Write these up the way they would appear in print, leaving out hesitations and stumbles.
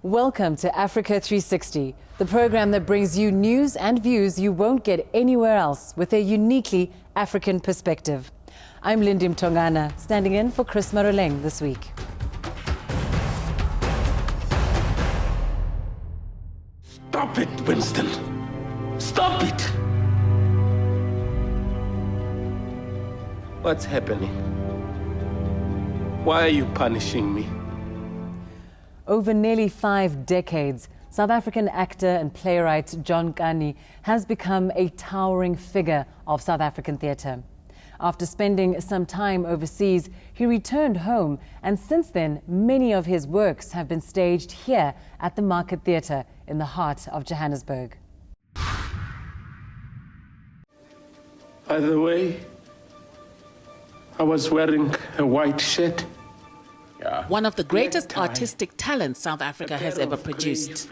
Welcome to Africa 360, the program that brings you news and views you won't get anywhere else with a uniquely African perspective. I'm Lindy Mtongana, standing in for Chris Maroleng this week. Stop it, Winston. Stop it. What's happening? Why are you punishing me? Over nearly 5 decades, South African actor and playwright John Kani has become a towering figure of South African theatre. After spending some time overseas, he returned home, and since then, many of his works have been staged here at the Market Theatre in the heart of Johannesburg. By the way, I was wearing a white shirt. One of the greatest artistic talents South Africa has ever produced.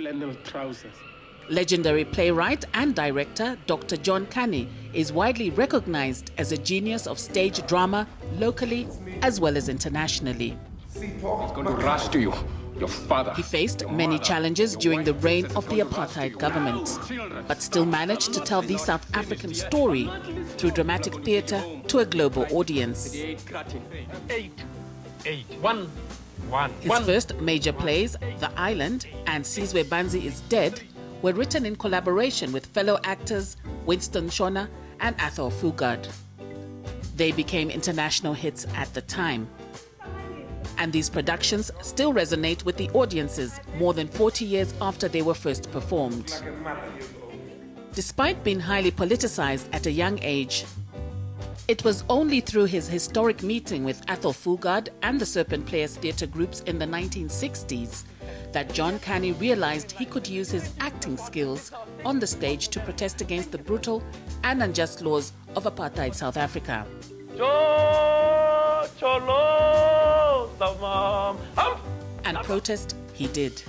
Legendary playwright and director Dr. John Kani is widely recognized as a genius of stage drama locally as well as internationally. He's going to rush to you, your father. He faced many challenges during the reign of the apartheid government, but still managed to tell the South African story through dramatic theatre to a global audience. His first major plays, The Island and Sizwe Banzi is Dead, were written in collaboration with fellow actors Winston Shona and Athol Fugard. They became international hits at the time. And these productions still resonate with the audiences more than 40 years after they were first performed. Despite being highly politicized at a young age, it was only through his historic meeting with Athol Fugard and the Serpent Players theatre groups in the 1960s that John Kani realized he could use his acting skills on the stage to protest against the brutal and unjust laws of apartheid South Africa. And protest he did.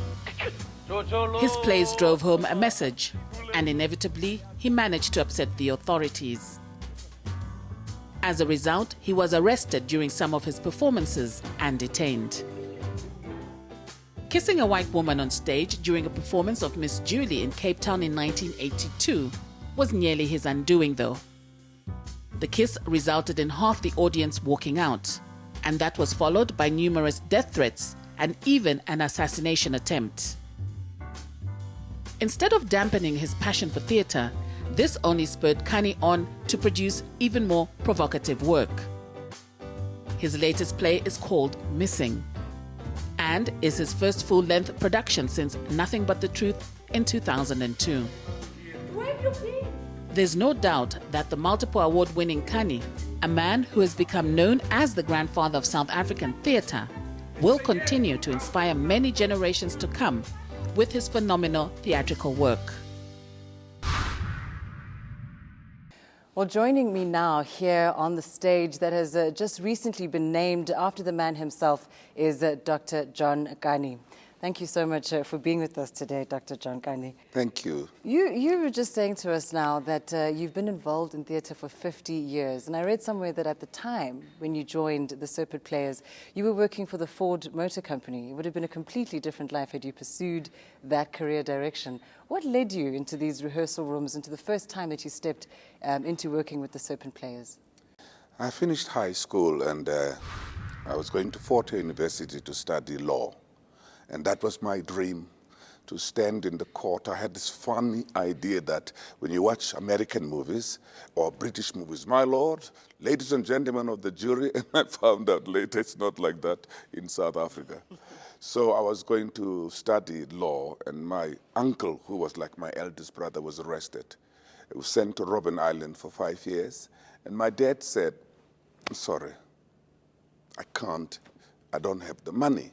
His plays drove home a message, and inevitably he managed to upset the authorities. As a result, he was arrested during some of his performances and detained. Kissing a white woman on stage during a performance of Miss Julie in Cape Town in 1982 was nearly his undoing, though. The kiss resulted in half the audience walking out, and that was followed by numerous death threats and even an assassination attempt. Instead of dampening his passion for theatre, this only spurred Kani on to produce even more provocative work. His latest play is called Missing, and is his first full-length production since Nothing But the Truth in 2002. There's no doubt that the multiple award-winning Kani, a man who has become known as the grandfather of South African theatre, will continue to inspire many generations to come with his phenomenal theatrical work. Well, joining me now here on the stage that has just recently been named after the man himself is Dr. John Kani. Thank you so much for being with us today, Dr. John Kani. Thank you. You were just saying to us now that you've been involved in theatre for 50 years. And I read somewhere that at the time when you joined the Serpent Players, you were working for the Ford Motor Company. It would have been a completely different life had you pursued that career direction. What led you into these rehearsal rooms, into the first time that you stepped into working with the Serpent Players? I finished high school and I was going to Fort Hare University to study law. And that was my dream, to stand in the court. I had this funny idea that when you watch American movies or British movies, my lord, ladies and gentlemen of the jury, and I found out later it's not like that in South Africa. So I was going to study law, and my uncle, who was like my eldest brother, was arrested. He was sent to Robben Island for 5 years. And my dad said, "I'm sorry, I can't, I don't have the money."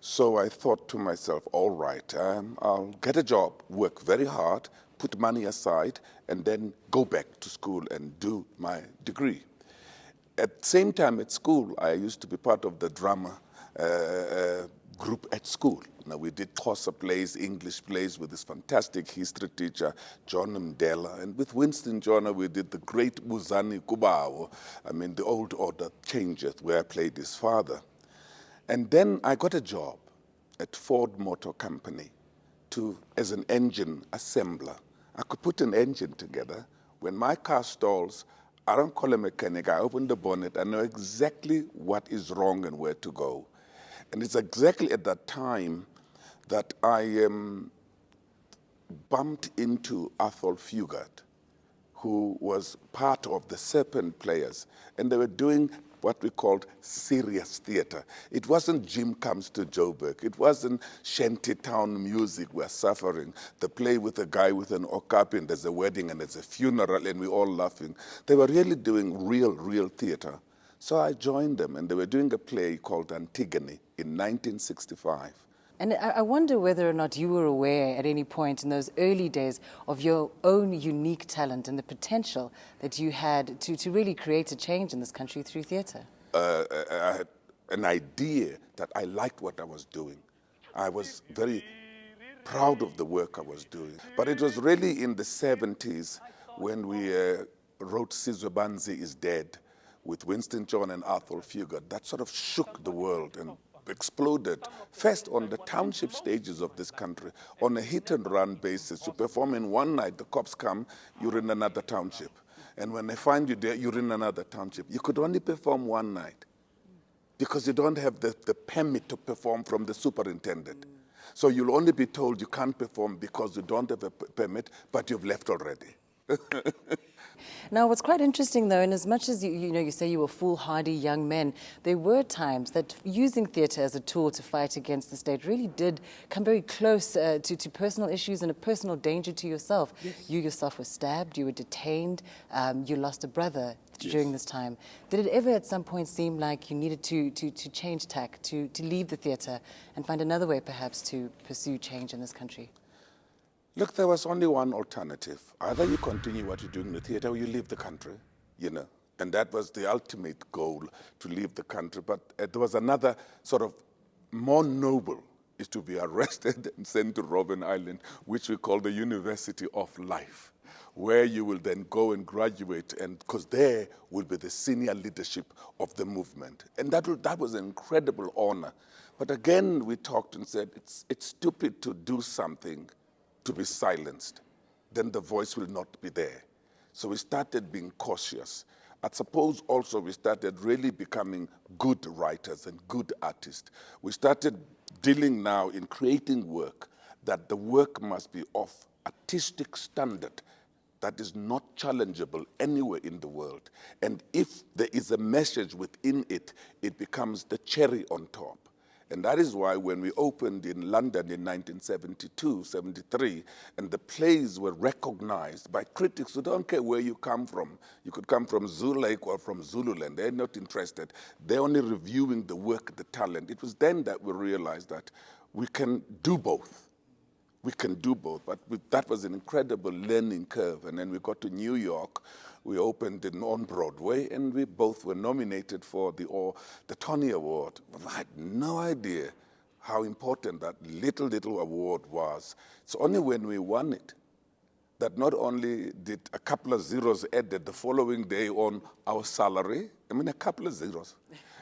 So I thought to myself, all right, I'll get a job, work very hard, put money aside, and then go back to school and do my degree. At the same time at school, I used to be part of the drama group at school. Now, we did Xhosa plays, English plays with this fantastic history teacher, John Mdela. And with Winston Shona, we did the great Muzani Kubawo, The Old Order Changeth, where I played his father. And then I got a job at Ford Motor Company as an engine assembler. I could put an engine together. When my car stalls, I don't call a mechanic. I open the bonnet. I know exactly what is wrong and where to go. And it's exactly at that time that I bumped into Athol Fugard, who was part of the Serpent Players, and they were doing what we called serious theater. It wasn't Jim Comes to Joburg. It wasn't shantytown music, we're suffering. The play with a guy with an okapi and there's a wedding and there's a funeral and we're all laughing. They were really doing real theater. So I joined them, and they were doing a play called Antigone in 1965. And I wonder whether or not you were aware at any point in those early days of your own unique talent and the potential that you had to really create a change in this country through theatre. I had an idea that I liked what I was doing. I was very proud of the work I was doing. But it was really in the 70s when we wrote Sizwe Banzi is Dead with Winston John and Athol Fugard. That sort of shook the world and exploded. First on the township stages of this country, on a hit-and-run basis. You perform in one night, the cops come, you're in another township. And when they find you there, you're in another township. You could only perform one night because you don't have the permit to perform from the superintendent. So you'll only be told you can't perform because you don't have a permit, but you've left already. Now, what's quite interesting, though, and as much as you say you were foolhardy young men, there were times that using theatre as a tool to fight against the state really did come very close to personal issues and a personal danger to yourself. Yes. You yourself were stabbed, you were detained, you lost a brother during this time. Did it ever at some point seem like you needed to change tack, to leave the theatre and find another way perhaps to pursue change in this country? Look, there was only one alternative. Either you continue what you're doing in the theater or you leave the country, And that was the ultimate goal, to leave the country. But there was another sort of more noble, is to be arrested and sent to Robben Island, which we call the University of Life, where you will then go and graduate, and because there will be the senior leadership of the movement. And that was an incredible honor. But again, we talked and said, it's stupid to do something to be silenced, then the voice will not be there. So we started being cautious. I suppose also we started really becoming good writers and good artists. We started dealing now in creating work, that the work must be of artistic standard that is not challengeable anywhere in the world. And if there is a message within it, it becomes the cherry on top. And that is why when we opened in London in 1972, 73, and the plays were recognized by critics who don't care where you come from. You could come from Zoo Lake or from Zululand. They're not interested. They're only reviewing the work, the talent. It was then that we realized that we can do both. We can do both. But that was an incredible learning curve. And then we got to New York. We opened on Broadway, and we both were nominated for the Tony Award. Well, I had no idea how important that little award was. It's only when we won it that not only did a couple of zeros added the following day on our salary, a couple of zeros.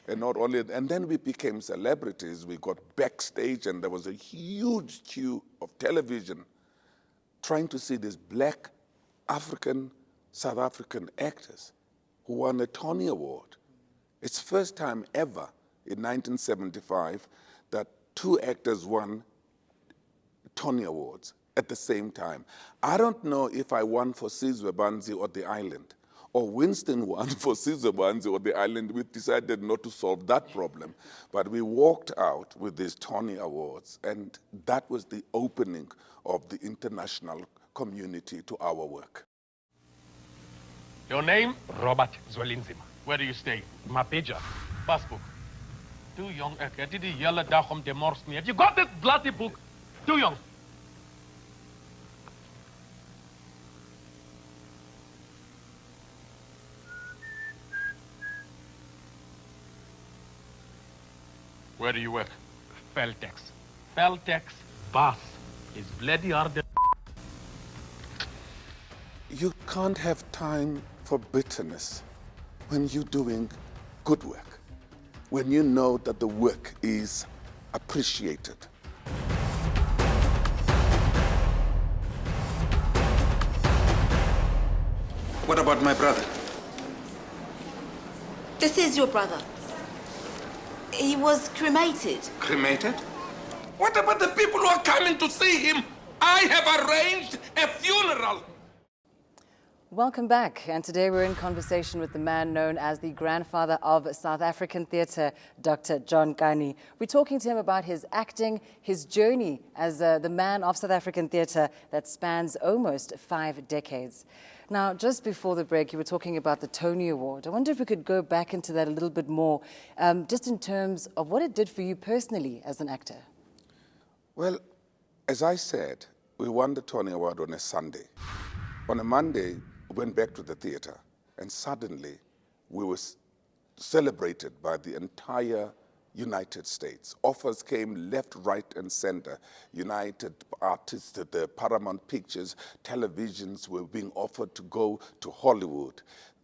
And not only, and then we became celebrities. We got backstage, and there was a huge queue of television trying to see these black South African actors who won a Tony Award. It's the first time ever in 1975 that two actors won Tony Awards at the same time. I don't know if I won for Sizwe Banzi or The Island, or Winston won for Sizwe Banzi or The Island. We decided not to solve that problem. But we walked out with these Tony Awards, and that was the opening of the international community to our work. Your name? Robert Zwelinzima. Where do you stay? Mapija. Pasbook. Too young. Have you got this bloody book? Too young. Where do you work? Feltex. Feltex. Boss is bloody hard. You can't have time for bitterness when you're doing good work, when you know that the work is appreciated. What about my brother? This is your brother. He was cremated. Cremated? What about the people who are coming to see him? I have arranged a funeral. Welcome back, and today we're in conversation with the man known as the grandfather of South African theatre, Dr. John Kani. We're talking to him about his acting, his journey as the man of South African theatre that spans almost 5 decades. Now, just before the break, you were talking about the Tony Award. I wonder if we could go back into that a little bit more, just in terms of what it did for you personally as an actor. Well, as I said, we won the Tony Award on a Sunday. On a Monday, we went back to the theater, and suddenly we were celebrated by the entire United States. Offers came left, right, and center. United Artists, the Paramount Pictures, televisions were being offered to go to Hollywood.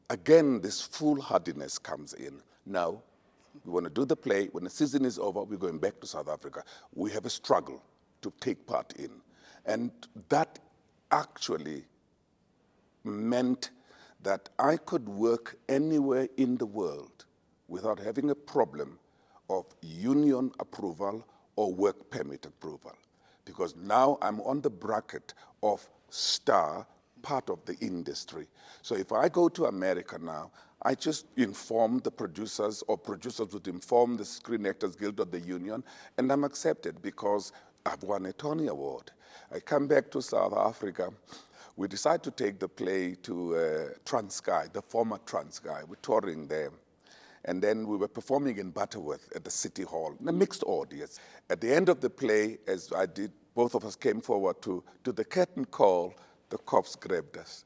Again, this foolhardiness comes in. Now, we want to do the play. When the season is over, we're going back to South Africa. We have a struggle to take part in. And that actually meant that I could work anywhere in the world without having a problem of union approval or work permit approval. Because now I'm on the bracket of star, part of the industry. So if I go to America now, I just inform the producers, or producers would inform the Screen Actors Guild or the union, and I'm accepted because I've won a Tony Award. I come back to South Africa. We decide to take the play to Transkei, the former Transkei. We're touring there. And then we were performing in Butterworth at the City Hall, in a mixed audience. At the end of the play, as I did, both of us came forward to the curtain call. The cops grabbed us.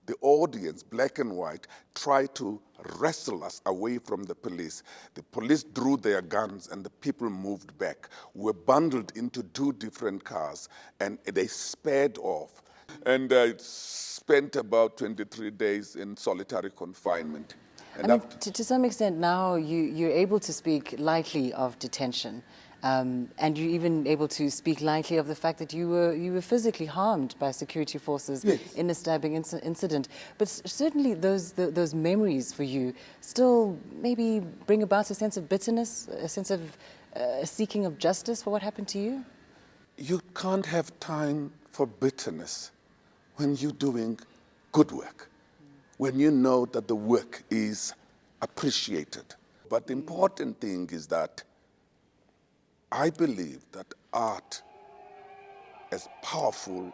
The audience, black and white, tried to wrestle us away from the police. The police drew their guns and the people moved back. We were bundled into 2 different cars and they sped off. And I spent about 23 days in solitary confinement. And I mean, to some extent now you're able to speak lightly of detention. And you're even able to speak lightly of the fact that you were physically harmed by security forces in a stabbing incident. But certainly those memories for you still maybe bring about a sense of bitterness, a sense of seeking of justice for what happened to you? You can't have time for bitterness when you're doing good work, when you know that the work is appreciated. But the important thing is that I believe that art, as powerful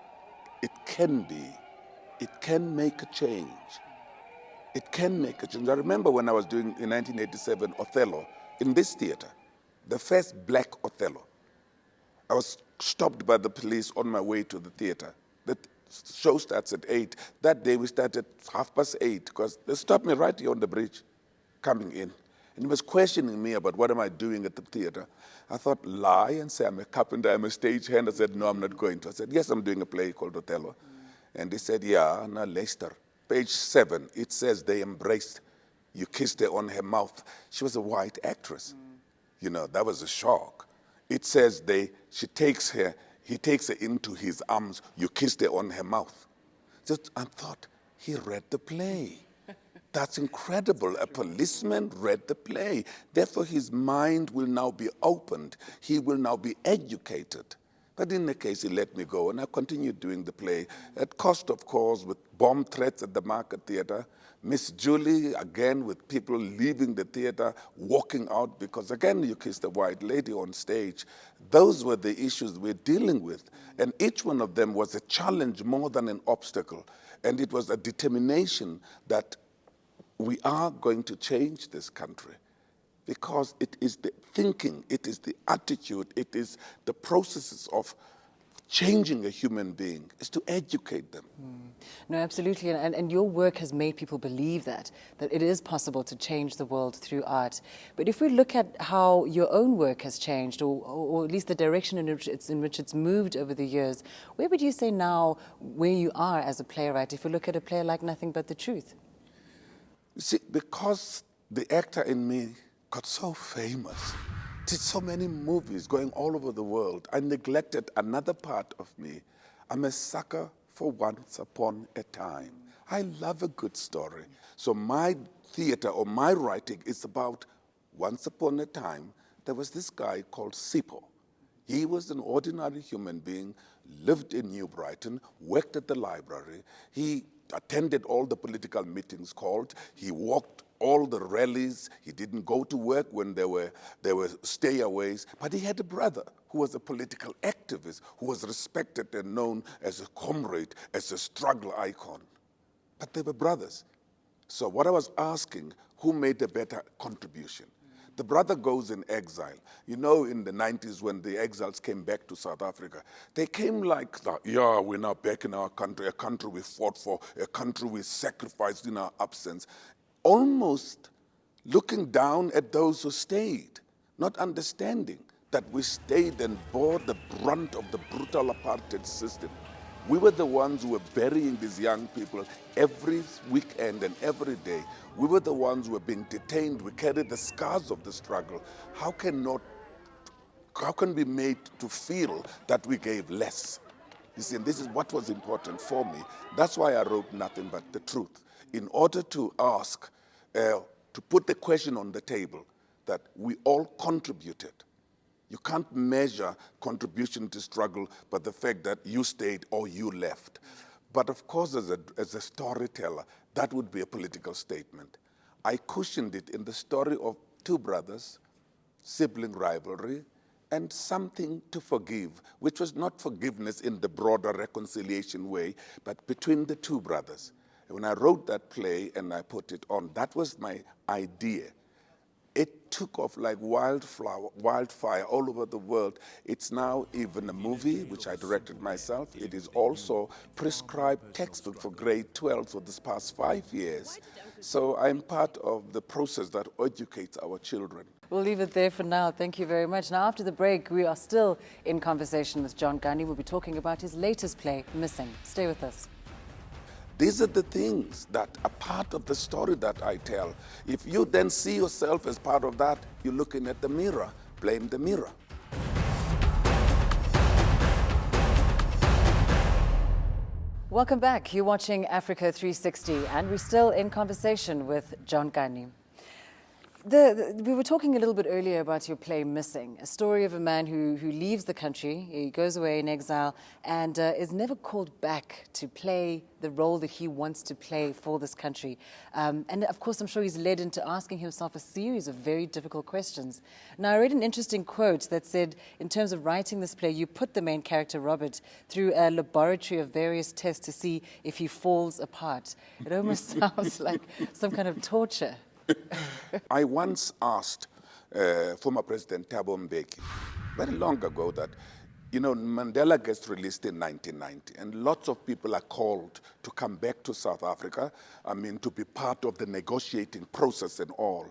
it can be, it can make a change. It can make a change. I remember when I was doing, in 1987, Othello, in this theater, the first black Othello. I was stopped by the police on my way to the theater. The show starts at 8. That day we started at 8:30 because they stopped me right here on the bridge coming in. And he was questioning me about what am I doing at the theater. I thought, lie and say I'm a carpenter, I'm a stagehand. I said, no, I'm not going to. I said, yes, I'm doing a play called Othello. And they said, yeah, now Leicester. Page 7, it says they embraced. You kissed her on her mouth. She was a white actress. You know, that was a shock. It says he takes her into his arms. You kissed her on her mouth. Just, I thought, he read the play. That's incredible. A policeman read the play. Therefore, his mind will now be opened. He will now be educated. But in the case, he let me go, and I continued doing the play at cost, of course, with bomb threats at the Market Theatre. Miss Julie, again, with people leaving the theatre, walking out because, again, you kissed a white lady on stage. Those were the issues we're dealing with. And each one of them was a challenge more than an obstacle. And it was a determination that we are going to change this country because it is the thinking, it is the attitude, it is the processes of changing a human being, is to educate them. No, absolutely. And your work has made people believe that it is possible to change the world through art. But if we look at how your own work has changed, or at least the direction in which it's moved over the years, where would you say now where you are as a playwright if you look at a play like Nothing But the Truth? You see, because the actor in me got so famous, did so many movies going all over the world, I neglected another part of me. I'm a sucker for once upon a time. I love a good story. So my theater or my writing is about once upon a time, there was this guy called Sipho. He was an ordinary human being, lived in New Brighton, worked at the library. He attended all the political meetings called. He walked all the rallies. He didn't go to work when there were stayaways. But he had a brother who was a political activist, who was respected and known as a comrade, as a struggle icon. But they were brothers. So what I was asking, who made a better contribution? The brother goes in exile. You know, in the 90s when the exiles came back to South Africa, they came like, yeah, we're now back in our country, a country we fought for, a country we sacrificed in our absence. Almost looking down at those who stayed, not understanding that we stayed and bore the brunt of the brutal apartheid system. We were the ones who were burying these young people every weekend and every day. We were the ones who were being detained. We carried the scars of the struggle. How can we be made to feel that we gave less? You see, and this is what was important for me. That's why I wrote Nothing But the Truth. In order to ask, to put the question on the table that we all contributed. You can't measure contribution to struggle by the fact that you stayed or you left. But of course, as a storyteller, that would be a political statement. I cushioned it in the story of two brothers, sibling rivalry, and something to forgive, which was not forgiveness in the broader reconciliation way, but between the two brothers. When I wrote that play and I put it on, that was my idea. It took off like wildfire all over the world. It's now even a movie, which I directed myself. It is also prescribed textbook for grade 12 for this past 5 years. So I'm part of the process that educates our children. We'll leave it there for now. Thank you very much. Now, after the break, we are still in conversation with John Kani. We'll be talking about his latest play, Missing. Stay with us. These are the things that are part of the story that I tell. If you then see yourself as part of that, you're looking at the mirror. Blame the mirror. Welcome back. You're watching Africa 360, and we're still in conversation with John Kani. We were talking a little bit earlier about your play Missing, a story of a man who leaves the country, he goes away in exile, and is never called back to play the role that he wants to play for this country. And of course, I'm sure he's led into asking himself a series of very difficult questions. Now, I read an interesting quote that said, in terms of writing this play, you put the main character, Robert, through a laboratory of various tests to see if he falls apart. It almost sounds like some kind of torture. I once asked former President Thabo Mbeki, very long ago, that, you know, Mandela gets released in 1990, and lots of people are called to come back to South Africa, to be part of the negotiating process and all.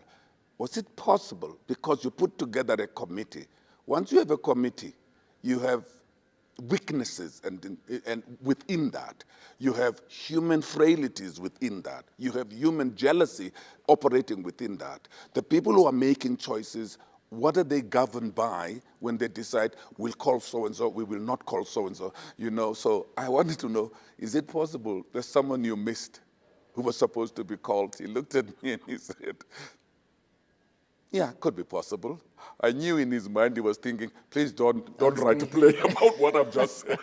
Was it possible? Because you put together a committee. Once you have a committee, you have weaknesses, and within that, you have human frailties within that. You have human jealousy operating within that. The people who are making choices, what are they governed by when they decide, we'll call so-and-so, we will not call so-and-so, you know? So I wanted to know, is it possible there's someone you missed who was supposed to be called? He looked at me and he said, yeah, could be possible. I knew in his mind he was thinking, please don't write a play about what I've just said.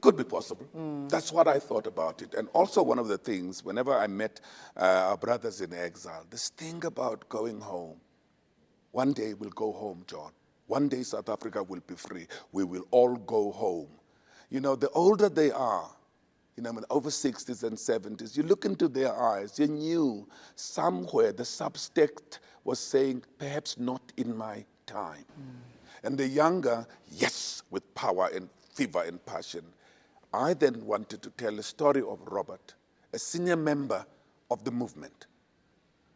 Could be possible. That's what I thought about it. And also one of the things, whenever I met our brothers in exile, this thing about going home. One day we'll go home, John. One day South Africa will be free. We will all go home. You know, the older they are, you know, over 60s and 70s, you look into their eyes, you knew somewhere the subtext was saying, perhaps not in my time. And the younger, yes, with power and fever and passion. I then wanted to tell a story of Robert, a senior member of the movement,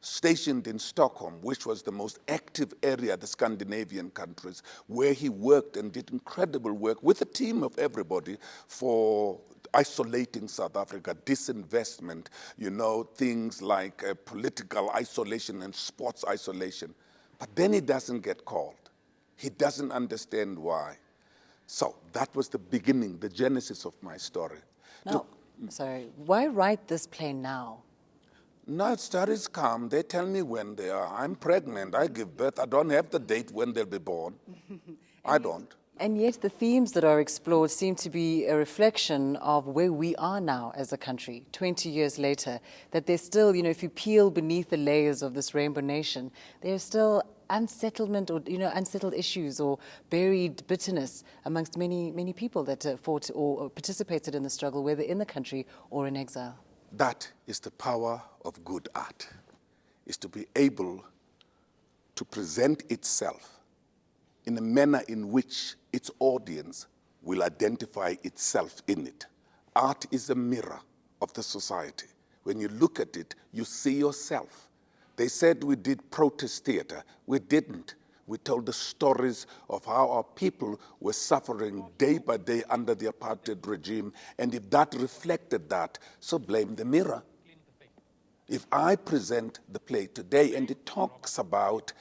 stationed in Stockholm, which was the most active area of the Scandinavian countries, where he worked and did incredible work with a team of everybody for isolating South Africa, disinvestment, you know, things like political isolation and sports isolation. But then he doesn't get called. He doesn't understand why. So that was the beginning, the genesis of my story. Now, Sorry, why write this play now? No, stories come. They tell me when they are. I'm pregnant. I give birth. I don't have the date when they'll be born. I don't. And yet the themes that are explored seem to be a reflection of where we are now as a country, 20 years later, that there's still, if you peel beneath the layers of this rainbow nation, there's still unsettlement or, unsettled issues or buried bitterness amongst many, many people that fought or participated in the struggle, whether in the country or in exile. That is the power of good art, is to be able to present itself in a manner in which its audience will identify itself in it. Art is a mirror of the society. When you look at it, you see yourself. They said we did protest theater. We didn't. We told the stories of how our people were suffering day by day under the apartheid regime. And if that reflected that, so blame the mirror. If I present the play today and it talks about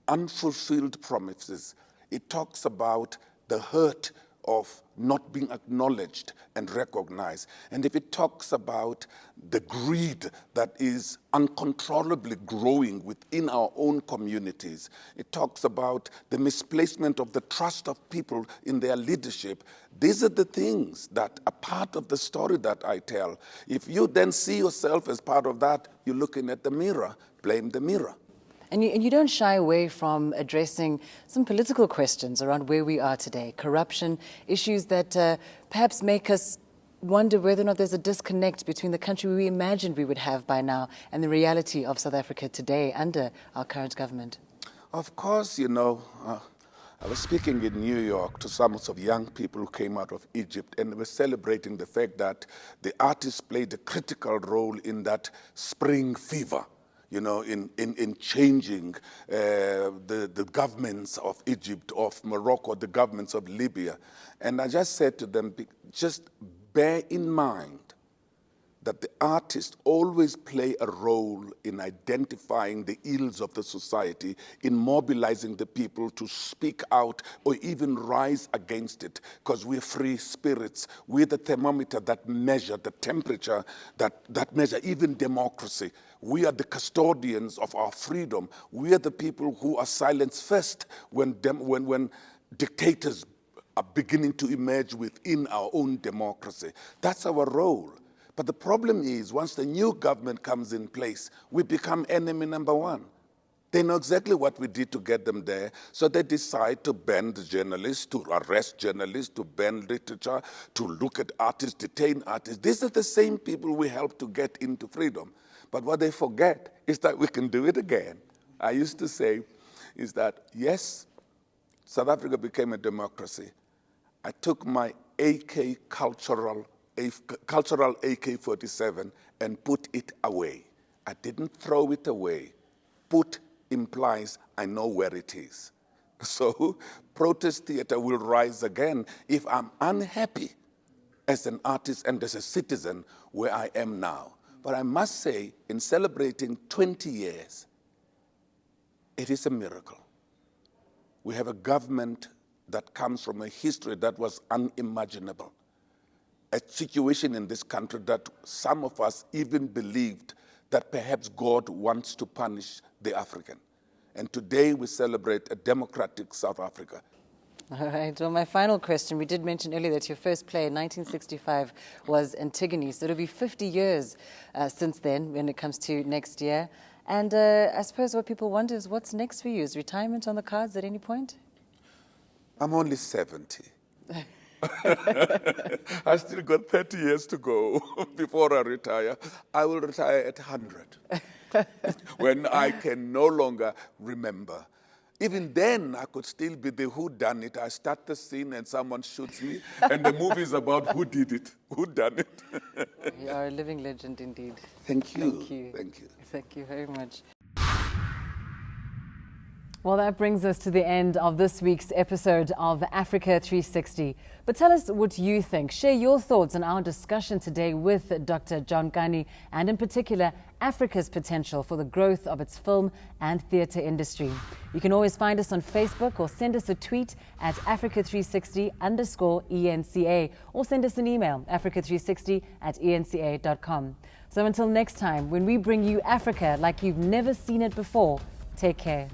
unfulfilled promises, it talks about the hurt of not being acknowledged and recognized. And if it talks about the greed that is uncontrollably growing within our own communities, it talks about the misplacement of the trust of people in their leadership. These are the things that are part of the story that I tell. If you then see yourself as part of that, you're looking at the mirror, blame the mirror. And you don't shy away from addressing some political questions around where we are today, corruption, issues that perhaps make us wonder whether or not there's a disconnect between the country we imagined we would have by now and the reality of South Africa today under our current government. Of course, I was speaking in New York to some of young people who came out of Egypt, and they were celebrating the fact that the artists played a critical role in that spring fever. In changing the governments of Egypt, of Morocco, the governments of Libya. And I just said to them, just bear in mind that the artists always play a role in identifying the ills of the society, in mobilizing the people to speak out or even rise against it, because we're free spirits. We're the thermometer that measure the temperature, that measure even democracy. We are the custodians of our freedom. We are the people who are silenced first when dictators are beginning to emerge within our own democracy. That's our role. But the problem is, once the new government comes in place, we become enemy number one. They know exactly what we did to get them there, so they decide to ban journalists, to arrest journalists, to ban literature, to look at artists, detain artists. These are the same people we helped to get into freedom. But what they forget is that we can do it again. I used to say is that, yes, South Africa became a democracy. I took my cultural AK-47 and put it away. I didn't throw it away. Put implies I know where it is. So protest theater will rise again if I'm unhappy as an artist and as a citizen where I am now. But I must say, in celebrating 20 years, it is a miracle. We have a government that comes from a history that was unimaginable. A situation in this country that some of us even believed that perhaps God wants to punish the African. And today we celebrate a democratic South Africa. All right. Well, my final question, we did mention earlier that your first play in 1965 was Antigone. So it'll be 50 years since then when it comes to next year. And I suppose what people wonder is what's next for you? Is retirement on the cards at any point? I'm only 70. I still got 30 years to go before I retire. I will retire at 100 when I can no longer remember. Even then, I could still be the whodunit. I start the scene and someone shoots me, and the movie is about who did it, who done it. You are a living legend indeed. Thank you. Thank you. Thank you. Thank you very much. Well, that brings us to the end of this week's episode of Africa 360. But tell us what you think. Share your thoughts on our discussion today with Dr. John Kani, and in particular, Africa's potential for the growth of its film and theatre industry. You can always find us on Facebook or send us a tweet at Africa360_ENCA, or send us an email, africa360@enca.com. So until next time, when we bring you Africa like you've never seen it before, take care.